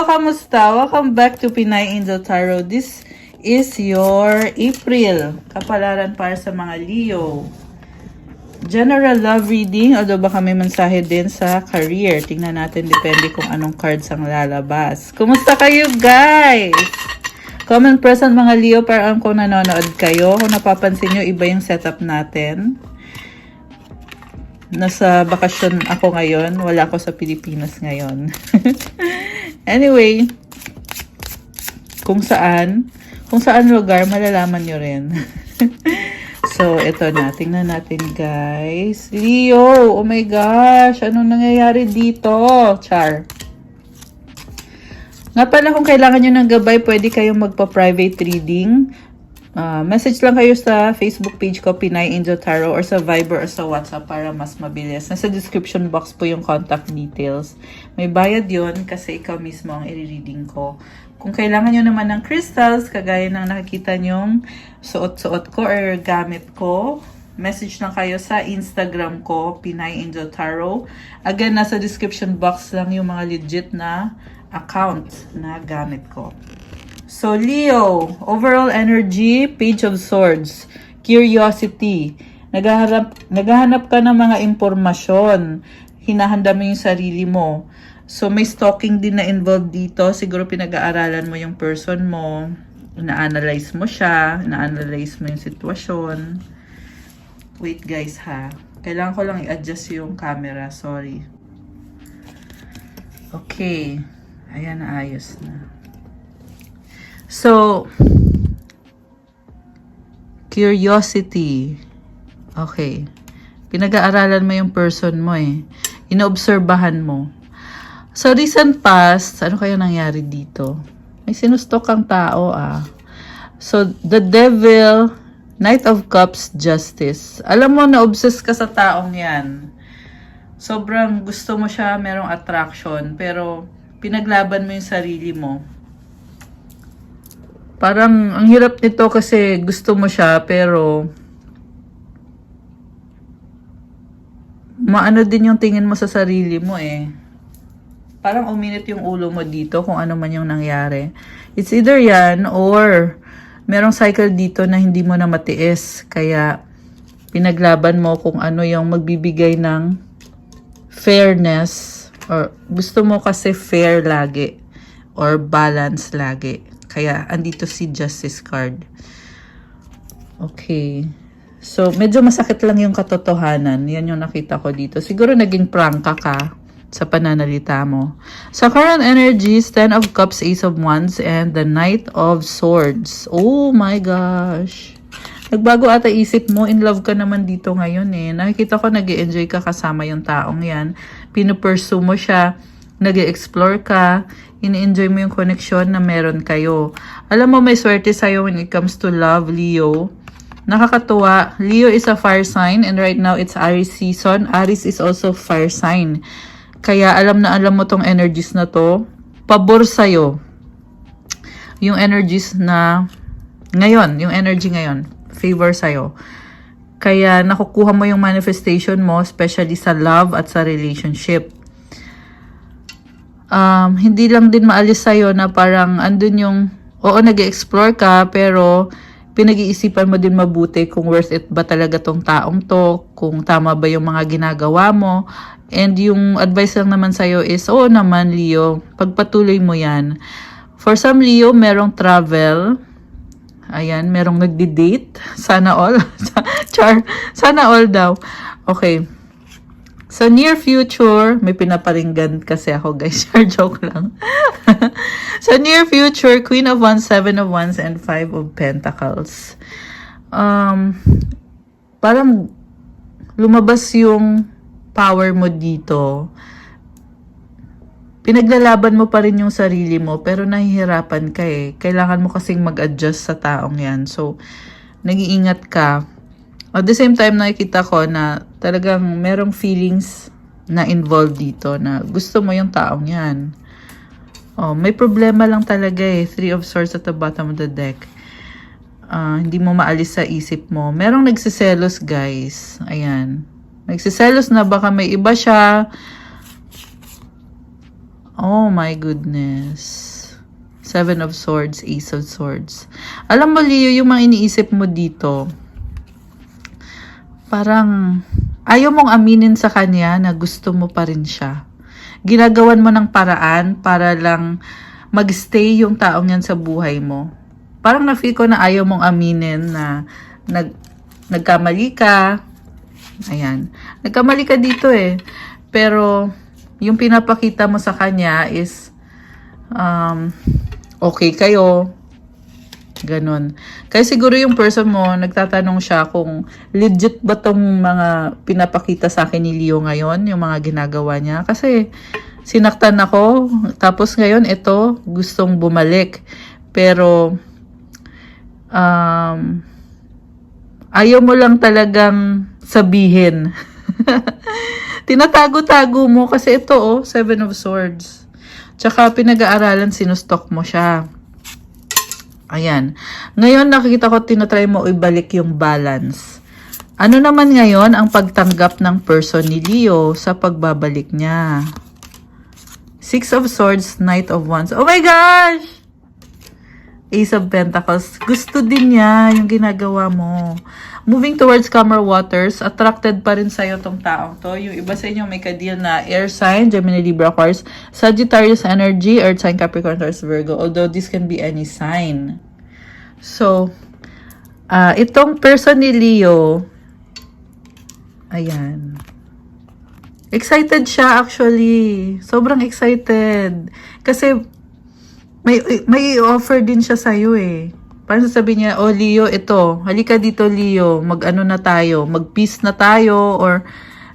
Leo, kamusta? Welcome back to Pinay Angel Tarot. This is your April kapalaran para sa mga Leo. General love reading, although baka may mensahe din sa career. Tingnan natin, depende kung anong cards ang lalabas. Kumusta kayo, guys? Comment present mga Leo para kung nanonood kayo. Kung napapansin nyo, iba yung setup natin. Nasa bakasyon ako ngayon. Wala ako sa Pilipinas ngayon. Anyway, kung saan lugar, malalaman nyo rin. So, ito na. Tingnan natin, guys. Leo, oh my gosh. Anong nangyayari dito? Char. Nga pala, kung kailangan nyo ng gabay, pwede kayong magpa-private reading. Message lang kayo sa Facebook page ko, Pinay Angel Tarot, or sa Viber or sa WhatsApp para mas mabilis. Nasa description box po yung contact details. May bayad yon kasi ikaw mismo ang i-reading ko. Kung kailangan nyo naman ng crystals, kagaya ng nakikita nyong suot-suot ko or gamit ko, message lang kayo sa Instagram ko, Pinay Angel Tarot. Again, nasa description box lang yung mga legit na account na gamit ko. So, Leo, overall energy, Page of Swords, curiosity, naghahanap ka ng mga impormasyon, hinahanda mo yung sarili mo. So, may stalking din na involved dito, siguro pinag-aaralan mo yung person mo, ina-analyze mo siya, ina-analyze mo yung sitwasyon. Wait guys ha, kailangan ko lang i-adjust yung camera, sorry. Okay, ayan, naayos na. So, curiosity. Okay. Pinag-aaralan mo yung person mo eh. Inoobserbahan mo. So, recent past, ano kaya nangyari dito? May sinustok kang tao ah. So, the Devil, Knight of Cups, Justice. Alam mo, na-obsess ka sa taong yan. Sobrang gusto mo siya, merong attraction, pero pinaglaban mo yung sarili mo. Parang, ang hirap nito kasi gusto mo siya, pero maano din yung tingin mo sa sarili mo eh. Parang uminit yung ulo mo dito kung ano man yung nangyari. It's either yan or merong cycle dito na hindi mo na matiis. Kaya pinaglaban mo kung ano yung magbibigay ng fairness. Or gusto mo kasi fair lagi. Or balance lagi. Kaya, andito si Justice card. Okay. So, medyo masakit lang yung katotohanan. Yan yung nakita ko dito. Siguro naging prangka ka sa pananalita mo. Sa current energies, 10 of Cups, Ace of Wands, and the Knight of Swords. Oh my gosh. Nagbago ata isip mo. In love ka naman dito ngayon eh. Nakikita ko nag-i-enjoy ka kasama yung taong yan. Pinupursue mo siya. Nag-i-explore ka, ini-enjoy mo yung connection na meron kayo. Alam mo, may swerte sa'yo when it comes to love, Leo. Nakakatuwa. Leo is a fire sign and right now it's Aries season. Aries is also fire sign. Kaya alam mo tong energies na to. Pabor sa'yo. Yung energies na ngayon, yung energy ngayon, favor sa'yo. Kaya nakukuha mo yung manifestation mo, especially sa love at sa relationship. Hindi lang din maalis sa'yo na parang andun yung, oo, nag-explore ka, pero pinag-iisipan mo din mabuti kung worth it ba talaga tong taong to, kung tama ba yung mga ginagawa mo. And yung advice lang naman sa'yo is, oo naman, Leo, pagpatuloy mo yan. For some Leo, merong travel. Ayan, merong nagdi-date. Sana all. Char, sana all daw. Okay. So, near future, may pinaparinggan kasi ako, guys. Joke lang. So, near future, Queen of Wands, 7 of Wands, and 5 of Pentacles. Parang lumabas yung power mo dito. Pinaglalaban mo pa rin yung sarili mo, pero nahihirapan ka eh. Kailangan mo kasing mag-adjust sa taong yan. So, nag-iingat ka. At the same time, nakikita ko na talagang merong feelings na involved dito na gusto mo yung taong yan. Oh, may problema lang talaga eh. 3 of Swords at the bottom of the deck. Hindi mo maalis sa isip mo. Merong nagsiselos, guys. Ayan. Nagsiselos na baka may iba siya. Oh my goodness. Seven of Swords, Ace of Swords. Alam mo, Leo, yung mga iniisip mo dito, parang ayaw mong aminin sa kanya na gusto mo pa rin siya. Ginagawan mo ng paraan para lang magstay yung taong yan sa buhay mo. Parang na-feel ko na ayaw mong aminin na nagkamali ka. Ayan. Nagkamali ka dito eh. Pero yung pinapakita mo sa kanya is okay kayo. Ganon. Kaya siguro yung person mo, nagtatanong siya kung legit ba tong mga pinapakita sa akin ni Leo ngayon, yung mga ginagawa niya. Kasi sinaktan ako, tapos ngayon ito, gustong bumalik. Pero ayaw mo lang talagang sabihin. Tinatago-tago mo kasi ito Seven of Swords. Tsaka pinag-aaralan, sinustok mo siya. Ayan. Ngayon nakikita ko, tinatry mo ibalik yung balance. Ano naman ngayon ang pagtanggap ng person ni Leo sa pagbabalik niya? Six of Swords, Knight of Wands. Oh my gosh! Ace of Pentacles. Gusto din niya yung ginagawa mo. Moving towards calmer waters, attracted pa rin sa'yo tong taong to. Yung iba sa inyo may ka-deal na air sign, Gemini, Libra, Aquarius, Sagittarius energy, Earth sign, Capricorn, Taurus, Virgo. Although this can be any sign. So, itong person ni Leo, ayan. Excited siya actually. Sobrang excited. Kasi may offer din siya sa'yo eh. Parang sasabihin niya, oh Leo, ito, halika dito Leo, mag-ano na tayo, mag-peace na tayo, or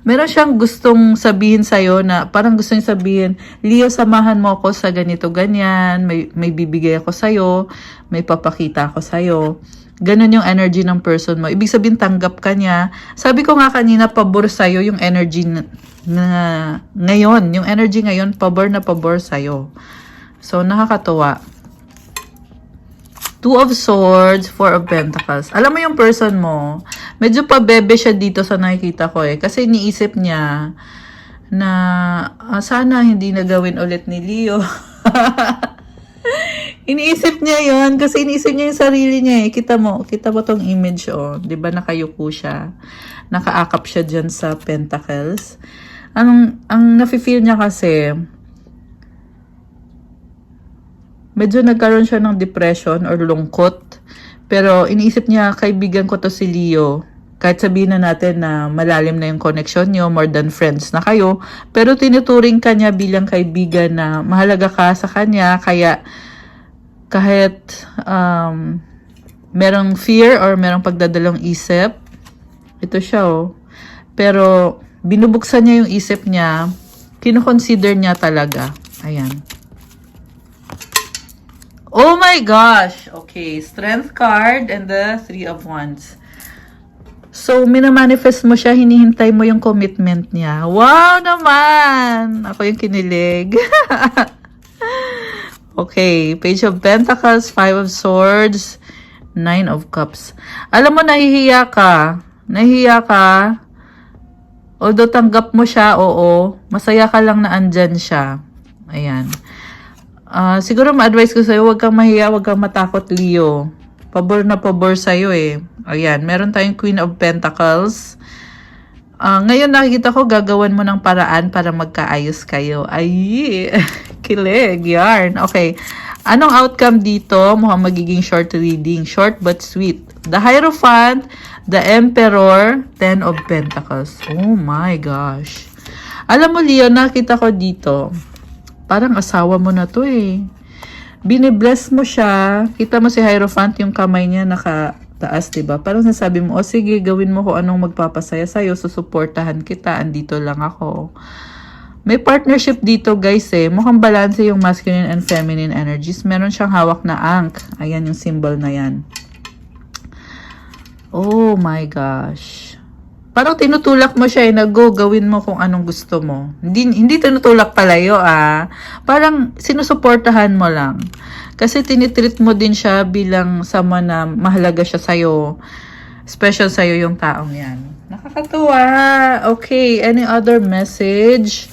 meron siyang gustong sabihin sa'yo na parang gusto niya sabihin, Leo, samahan mo ako sa ganito, ganyan, may bibigay ako sa'yo, may papakita ako sa'yo. Ganon yung energy ng person mo. Ibig sabihin, tanggap ka niya. Sabi ko nga kanina, pabor sa'yo yung energy na ngayon. Yung energy ngayon, pabor na pabor sa'yo. So, nakakatuwa. Two of Swords, Four of Pentacles. Alam mo yung person mo, medyo pabebe siya dito sa nakikita ko eh. Kasi iniisip niya na sana hindi na gawin ulit ni Leo. Iniisip niya yon kasi iniisip niya yung sarili niya eh. Kita mo tong image Di ba nakayuko siya? Nakaakap siya dyan sa Pentacles. Ang nafe-feel niya kasi, medyo nagkaroon siya ng depression or lungkot. Pero iniisip niya, kaibigan ko to si Leo. Kahit sabihin na natin na malalim na yung connection niyo, more than friends na kayo. Pero tinuturing ka niya bilang kaibigan na mahalaga ka sa kanya. Kaya kahit merong fear or merong pagdadalong isip, ito siya Pero binubuksan niya yung isip niya, kinoconsider niya talaga. Ayan. Oh my gosh! Okay, Strength card and the Three of Wands. So, minamanifest mo siya, hinihintay mo yung commitment niya. Wow naman! Ako yung kinilig. Okay, Page of Pentacles, Five of Swords, Nine of Cups. Alam mo, nahihiya ka. Although tanggap mo siya, oo, masaya ka lang na andyan siya. Ayan. Siguro ma-advise ko sa'yo, huwag kang mahiya, huwag kang matakot, Leo. Pabor na pabor sa'yo eh. Ayan, meron tayong Queen of Pentacles. Ngayon nakikita ko, gagawan mo ng paraan para magkaayos kayo. Ay, kilig, yarn. Okay, anong outcome dito? Mukhang magiging short reading. Short but sweet. The Hierophant, the Emperor, Ten of Pentacles. Oh my gosh. Alam mo, Leo, nakita ko dito, parang asawa mo na to eh. Binibless mo siya. Kita mo si Hierophant, yung kamay niya nakataas, diba? Parang nasabi mo, sige, gawin mo kung anong magpapasaya sa'yo, susuportahan kita, andito lang ako. May partnership dito, guys eh. Mukhang balanse yung masculine and feminine energies. Meron siyang hawak na ankh. Ayan yung symbol na yan. Oh my gosh. Parang tinutulak mo siya gawin mo kung anong gusto mo. Hindi tinutulak palayo Parang sinusuportahan mo lang. Kasi tinitreat mo din siya bilang someone na mahalaga siya sa'yo. Special sa'yo yung taong yan. Nakakatuwa. Okay, any other message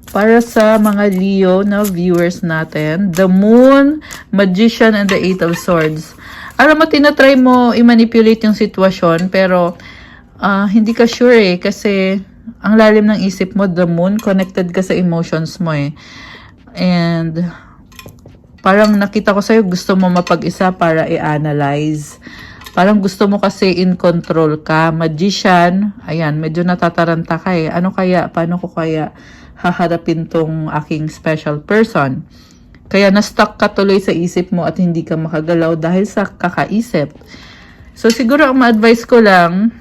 Para sa mga Leo na viewers natin, the Moon, Magician, and the Eight of Swords. Alam mo, tinatry mo i-manipulate yung sitwasyon, pero hindi ka sure kasi ang lalim ng isip mo, the Moon, connected ka sa emotions mo And parang nakita ko sa'yo, gusto mo mapag-isa para i-analyze. Parang gusto mo kasi in control ka. Magician, ayan, medyo natataranta ka Ano kaya? Paano ko kaya haharapin tong aking special person? Kaya na-stuck ka tuloy sa isip mo at hindi ka makagalaw dahil sa kakaisip. So siguro ang ma-advise ko lang,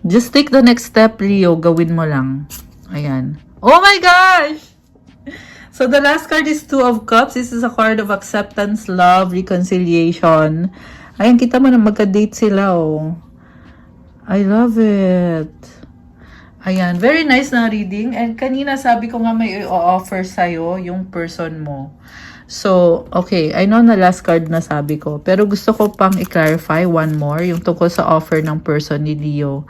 just take the next step, Leo. Gawin mo lang. Ayan. Oh my gosh! So the last card is Two of Cups. This is a card of acceptance, love, reconciliation. Ayan, kita mo na magka-date sila, I love it. Ayan, very nice na reading. And kanina sabi ko nga may i-offer sa'yo yung person mo. So, okay, I know na last card na sabi ko. Pero gusto ko pang i-clarify one more, yung tungkol sa offer ng person ni Leo.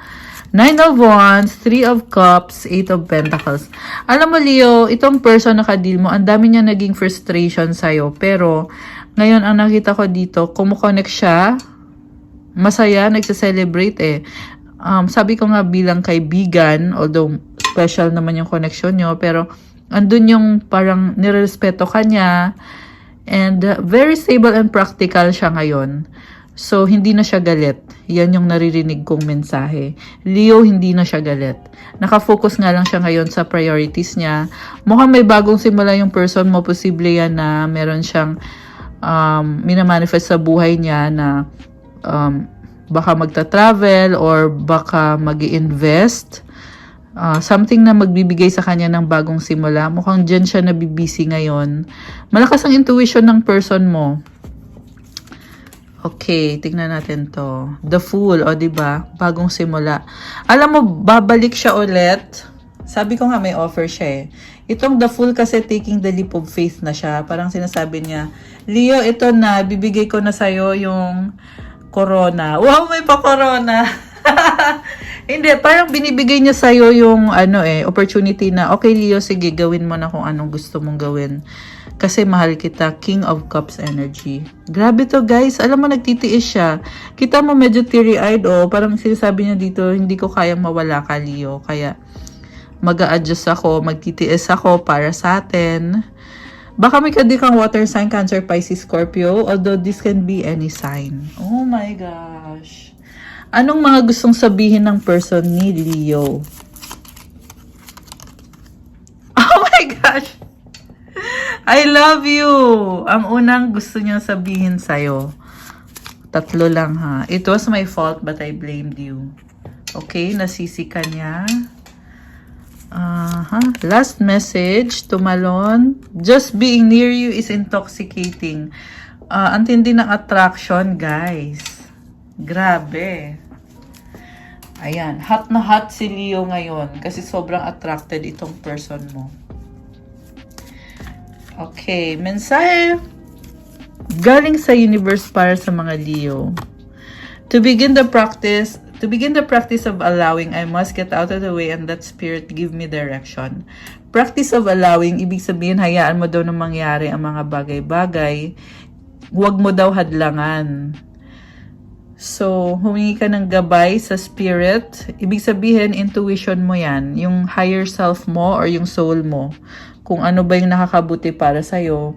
Nine of Wands, Three of Cups, Eight of Pentacles. Alam mo, Leo, itong person na ka-deal mo, ang dami niya naging frustration sa'yo. Pero, ngayon, ang nakita ko dito, kumukonect siya, masaya, nagsa-celebrate sabi ko nga bilang kaibigan, although special naman yung connection nyo, pero andun yung parang nirespeto ka niya, and very stable and practical siya ngayon. So, hindi na siya galit. Yan yung naririnig kong mensahe. Leo, hindi na siya galit. Nakafocus nga lang siya ngayon sa priorities niya. Mukhang may bagong simula yung person mo. Posible yan na meron siyang minamanifest sa buhay niya na baka magta-travel or baka mag-i-invest. Something na magbibigay sa kanya ng bagong simula. Mukhang dyan siya nabibisi ngayon. Malakas ang intuition ng person mo. Okay, tingnan natin to. The Fool, diba? Bagong simula. Alam mo, babalik siya ulit. Sabi ko nga may offer siya Itong The Fool kasi taking the leap of faith na siya. Parang sinasabi niya, Leo, ito na, bibigay ko na sa'yo yung corona. Wow, may pa-corona. Hindi, parang binibigay niya sa'yo yung opportunity na, okay Leo, sige, gawin mo na kung anong gusto mong gawin. Kasi mahal kita, King of Cups energy. Grabe to guys, alam mo nagtitiis siya. Kita mo medyo teary-eyed parang sinasabi niya dito, hindi ko kayang mawala ka Leo. Kaya mag-a-adjust ako, magtitiis ako para sa atin. Baka may kadikang water sign, Cancer, Pisces, Scorpio. Although this can be any sign. Oh my gosh. Anong mga gustong sabihin ng person ni Leo? Oh my gosh. I love you. Ang unang gusto niya sabihin sa'yo. Tatlo lang ha. It was my fault but I blamed you. Okay, nasisi ka niya. Last message, tumalon. Just being near you is intoxicating. Ang tindi ng attraction, guys. Grabe. Ayan, hot na hot si Leo ngayon kasi sobrang attracted itong person mo. Okay, mensahe galing sa universe para sa mga Leo. To begin the practice of allowing, I must get out of the way and that spirit give me direction. Practice of allowing, ibig sabihin, hayaan mo daw na mangyari ang mga bagay-bagay. Huwag mo daw hadlangan. So, humingi ka ng gabay sa spirit. Ibig sabihin, intuition mo yan. Yung higher self mo or yung soul mo. Kung ano ba yung nakakabuti para sa'yo.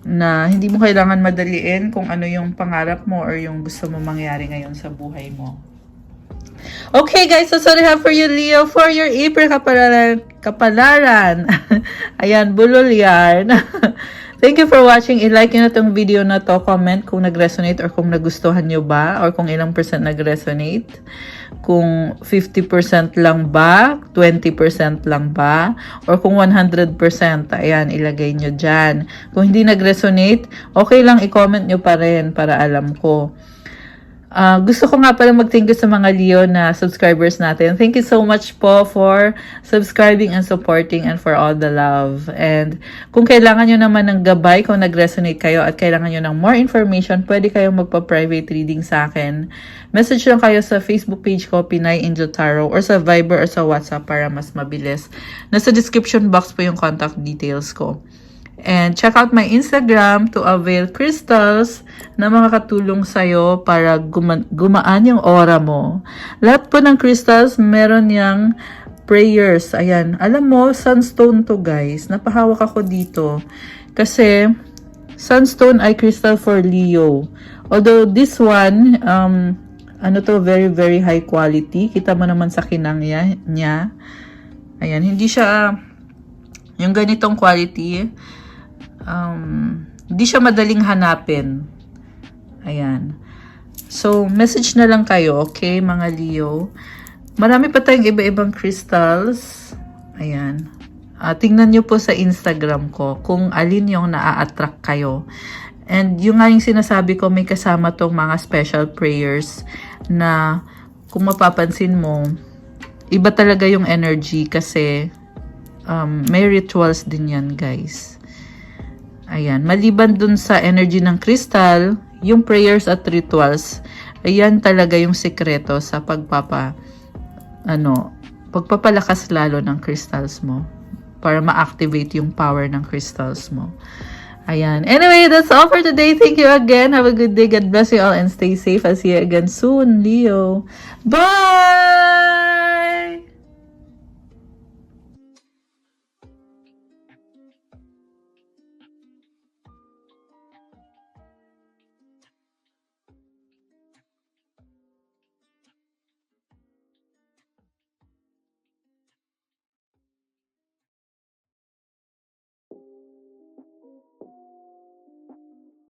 Na hindi mo kailangan madaliin kung ano yung pangarap mo or yung gusto mo mangyari ngayon sa buhay mo. Okay guys, so sorry have for you Leo for your April kapalaran. Ayan, bulol yarn. Thank you for watching. I-like nyo na tong video na to. Comment kung nag-resonate or kung nagustuhan nyo ba or kung ilang percent nag-resonate. Kung 50% lang ba, 20% lang ba, or kung 100%, ayan, ilagay nyo dyan. Kung hindi nag-resonate, okay lang i-comment nyo pa rin para alam ko. Gusto ko nga pala mag-thank you sa mga Leo na subscribers natin. Thank you so much po for subscribing and supporting and for all the love. And kung kailangan nyo naman ng gabay, kung nag-resonate kayo at kailangan nyo ng more information, pwede kayong magpa-private reading sa akin. Message lang kayo sa Facebook page ko, Pinay Angel Tarot, or sa Viber or sa WhatsApp para mas mabilis. Nasa description box po yung contact details ko. And check out my Instagram to avail crystals na makakatulong sa'yo para gumaan yung aura mo. Lahat po ng crystals, meron yang prayers. Ayan. Alam mo, sunstone to guys. Napahawak ako dito. Kasi, sunstone ay crystal for Leo. Although this one, very, very high quality. Kita mo naman sa kinang niya. Ayan. Hindi siya, yung ganitong quality, hindi siya madaling hanapin. Ayan. So, message na lang kayo, okay, mga Leo? Marami pa tayong iba-ibang crystals. Ayan. Tingnan nyo po sa Instagram ko kung alin yung naa-attract kayo. And yung nga yung sinasabi ko, may kasama tong mga special prayers na kung mapapansin mo, iba talaga yung energy kasi may rituals din yan, guys. Ayan, maliban dun sa energy ng crystal, yung prayers at rituals, ayan talaga yung sekreto sa pagpapalakas lalo ng crystals mo para ma-activate yung power ng crystals mo. Ayan. Anyway, that's all for today. Thank you again. Have a good day. God bless you all and stay safe. I'll see you again soon, Leo. Bye!